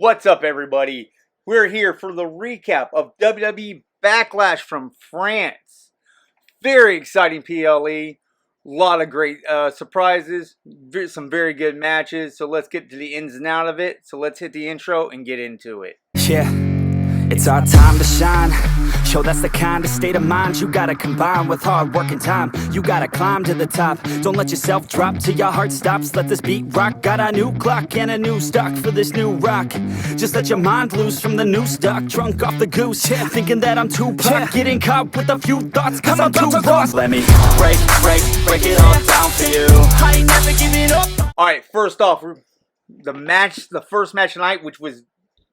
What's up, everybody? We're here for the recap of WWE Backlash from France. Very exciting PLE. A lot of great surprises. Some very good matches. So let's get to the ins and out of it. So let's hit the intro and get into it. Yeah, it's our time to shine. Show that's the kind of state of mind you gotta combine with hard work and time. You gotta climb to the top. Don't let yourself drop till your heart stops. Let this beat rock. Got a new clock and a new stock for this new rock. Just let your mind loose from the new stock. Drunk off the goose, thinking that I'm too pop. Getting caught with a few thoughts cause I'm too lost. Let me break it all down for you. I ain't never giving up. Alright, first off, the first match tonight, which was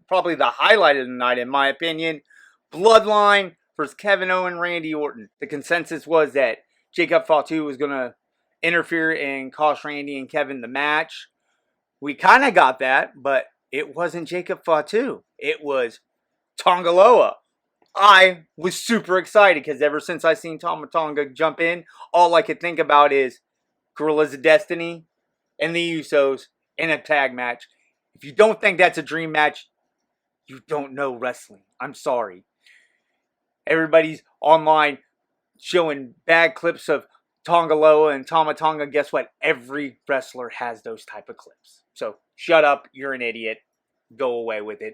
probably the highlight of the night in my opinion. Bloodline versus Kevin Owens, Randy Orton. The consensus was that Jacob Fatu was going to interfere and cost Randy and Kevin the match. We kind of got that, but it wasn't Jacob Fatu. It was Tonga Loa. I was super excited because ever since I seen Tama Tonga jump in, all I could think about is Guerrillas of Destiny and the Usos in a tag match. If you don't think that's a dream match, you don't know wrestling. I'm sorry. Everybody's online showing bad clips of Tonga Loa and Tama Tonga. Guess what? Every wrestler has those type of clips. So shut up. You're an idiot. Go away with it.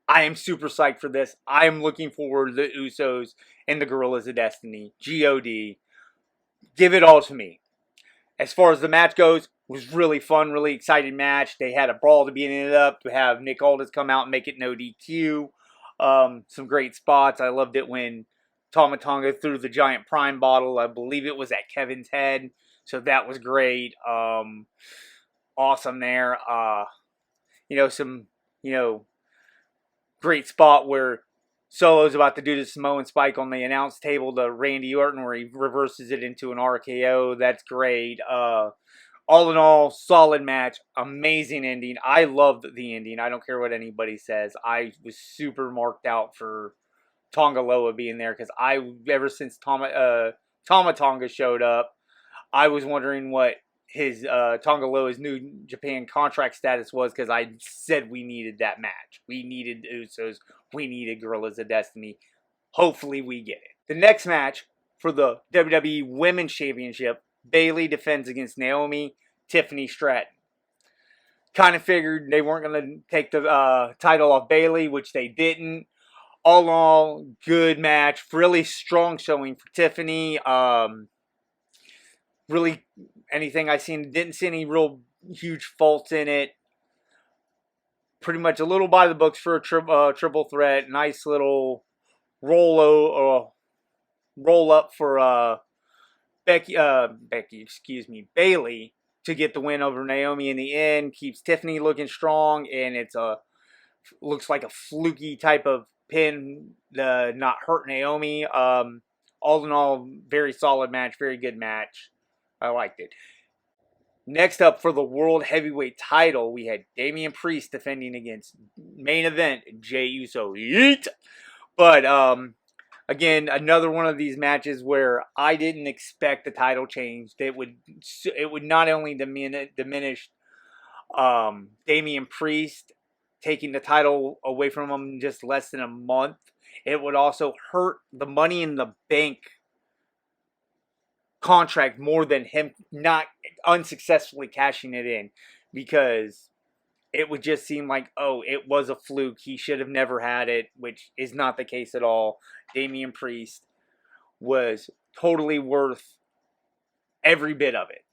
I am super psyched for this. I am looking forward to the Usos and the Guerrillas of Destiny. God. Give it all to me. As far as the match goes, it was really fun, really exciting match. They had a brawl to begin it up. To have Nick Aldis come out and make it no DQ. Some great spots. I loved it when Tama Tonga threw the giant prime bottle. I believe it was at Kevin's head. So that was great. Awesome there. Great spot where Solo's about to do the Samoan spike on the announce table to Randy Orton where he reverses it into an RKO. That's great. All in all, solid match. Amazing ending. I loved the ending. I don't care what anybody says. I was super marked out for Tonga Loa being there because ever since Tama Tonga showed up, I was wondering what his Tonga Loa's New Japan contract status was because I said we needed that match. We needed Usos. We needed Guerrillas of Destiny. Hopefully we get it. The next match for the WWE Women's Championship, Bayley defends against Naomi, Tiffany Stratton. Kind of figured they weren't going to take the title off Bayley, which they didn't. All in all, good match. Really strong showing for Tiffany. Really, anything I seen, didn't see any real huge faults in it. Pretty much a little by the books for a triple threat. Nice little roll up for Bayley to get the win over Naomi in the end. Keeps Tiffany looking strong, and looks like a fluky type of pin to not hurt Naomi. All in all, very solid match, very good match. I liked it. Next up for the World Heavyweight title, we had Damian Priest defending against main event Jey Uso. Yeet! But again, another one of these matches where I didn't expect the title change. It would not only diminish Damian Priest taking the title away from him in just less than a month. It would also hurt the Money in the Bank contract more than him not unsuccessfully cashing it in, because it would just seem like, oh, it was a fluke. He should have never had it, which is not the case at all. Damian Priest was totally worth every bit of it,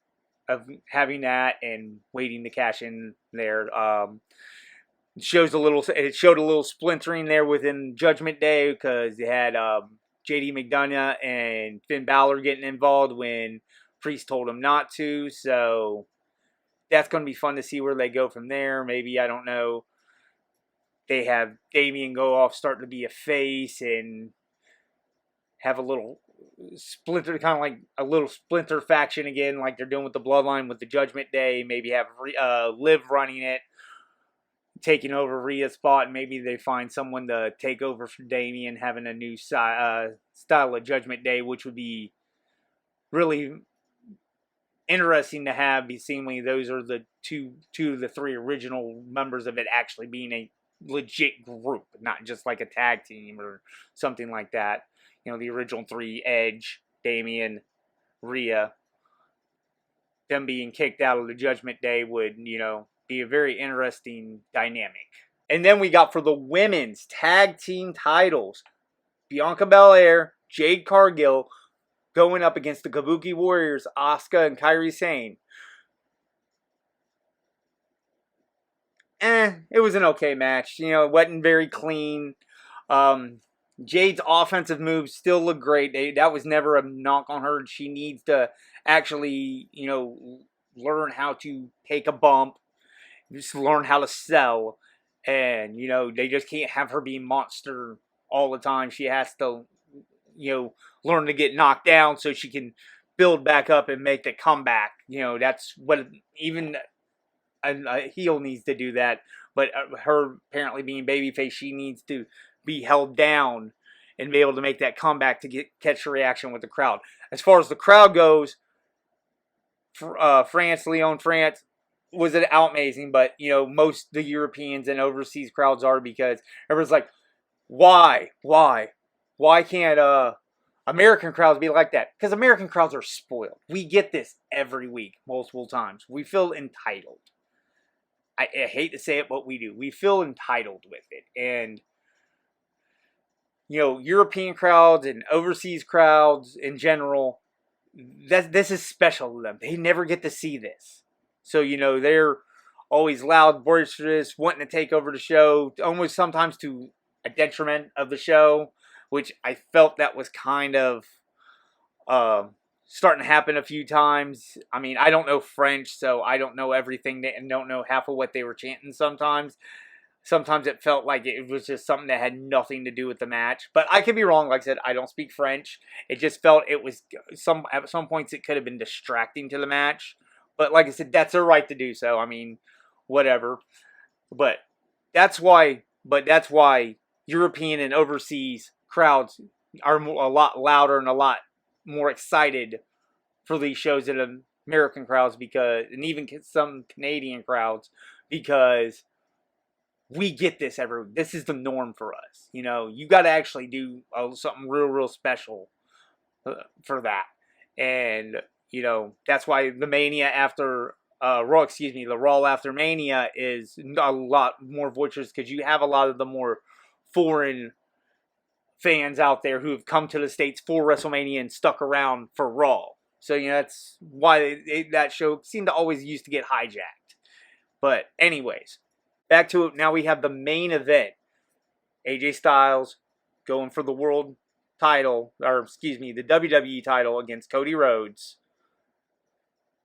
of having that and waiting to cash in there. It showed a little splintering there within Judgment Day because they had JD McDonough and Finn Balor getting involved when Priest told him not to. So that's going to be fun to see where they go from there. Maybe, I don't know, they have Damian go off, start to be a face, and have a little splinter, kind of like a little splinter faction again, like they're doing with the Bloodline with the Judgment Day. Maybe have Liv running it, taking over Rhea's spot, and maybe they find someone to take over for Damian, having a new style of Judgment Day, which would be really interesting to have. Seemingly those are the two of the three original members of it actually being a legit group, not just like a tag team or something like that. You know, the original three, Edge, Damian, Rhea, them being kicked out of the Judgment Day would, you know, be a very interesting dynamic. And then we got for the women's tag team titles, Bianca Belair, Jade Cargill going up against the Kabuki Warriors, Asuka and Kairi Sane. It was an okay match. You know, it wasn't very clean. Jade's offensive moves still look great. That was never a knock on her. She needs to actually, you know, learn how to take a bump. Just learn how to sell. And, you know, they just can't have her be monster all the time. She has to, you know, learn to get knocked down so she can build back up and make the comeback. You know, that's what even a heel needs to do that. But her apparently being babyface, she needs to be held down and be able to make that comeback to catch the reaction with the crowd. As far as the crowd goes, Lyon France was it amazing, but you know, most the Europeans and overseas crowds are, because everyone's like, why can't American crowds be like that? Because American crowds are spoiled. We get this every week, multiple times. We feel entitled. I hate to say it, but we do. We feel entitled with it. And, you know, European crowds and overseas crowds in general, this is special to them. They never get to see this. So, you know, they're always loud, boisterous, wanting to take over the show, almost sometimes to a detriment of the show, which I felt that was kind of starting to happen a few times. I mean, I don't know French, so I don't know everything and don't know half of what they were chanting sometimes. Sometimes it felt like it was just something that had nothing to do with the match. But I could be wrong. Like I said, I don't speak French. It just felt it was at some points it could have been distracting to the match. But like I said, that's their right to do so. I mean, whatever. But that's why European and overseas crowds are a lot louder and a lot more excited for these shows than American crowds, because, and even some Canadian crowds, because we get this this is the norm for us. You know, you got to actually do something real special for that. And, you know, that's why the Mania after the Raw after Mania is a lot more boisterous, because you have a lot of the more foreign fans out there who have come to the States for WrestleMania and stuck around for Raw. So, you know, that's why that show seemed to always used to get hijacked. But anyways, back to it. Now we have the main event. AJ Styles going for the world title, or excuse me, the WWE title against Cody Rhodes.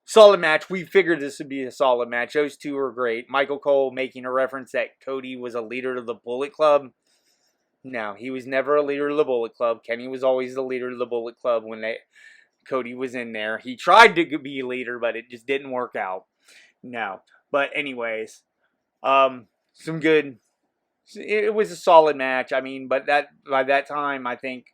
Solid match. We figured this would be a solid match. Those two were great. Michael Cole making a reference that Cody was a leader of the Bullet Club. No, he was never a leader of the Bullet Club. Kenny was always the leader of the Bullet Club when Cody was in there. He tried to be a leader, but it just didn't work out. No. But anyways, some good. It was a solid match. I mean, but by that time, I think,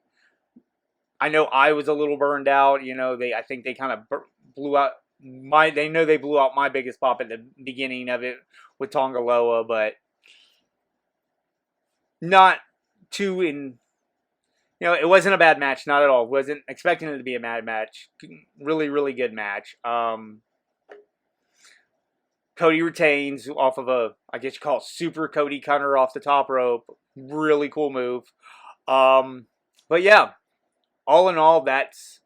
I know I was a little burned out. You know, I think they kind of blew out they blew out my biggest pop at the beginning of it with Tongaloa, but not too you know, it wasn't a bad match, not at all. Wasn't expecting it to be a bad match. Really good match. Cody retains off of I guess you call it super Cody cutter off the top rope. Really cool move. But yeah, all in all, that's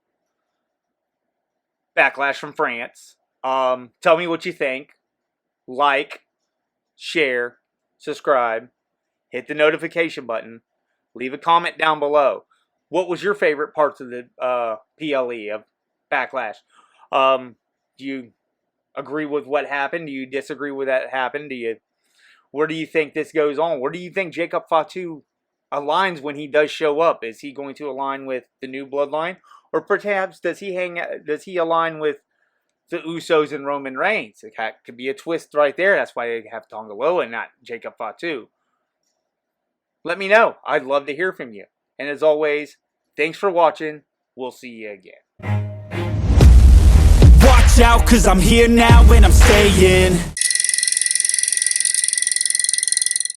Backlash from France. Tell me what you think. Like, share, subscribe, hit the notification button. Leave a comment down below. What was your favorite parts of the PLE of Backlash? Do you agree with what happened? Do you disagree with that happened? Where do you think this goes on? Where do you think Jacob Fatu aligns when he does show up? Is he going to align with the new bloodline? Or perhaps does he align with the Usos and Roman Reigns? It could be a twist right there. That's why they have Tongaloa and not Jacob Fatu. Let me know. I'd love to hear from you. And as always, thanks for watching. We'll see you again. Watch out, 'cause I'm here now and I'm staying.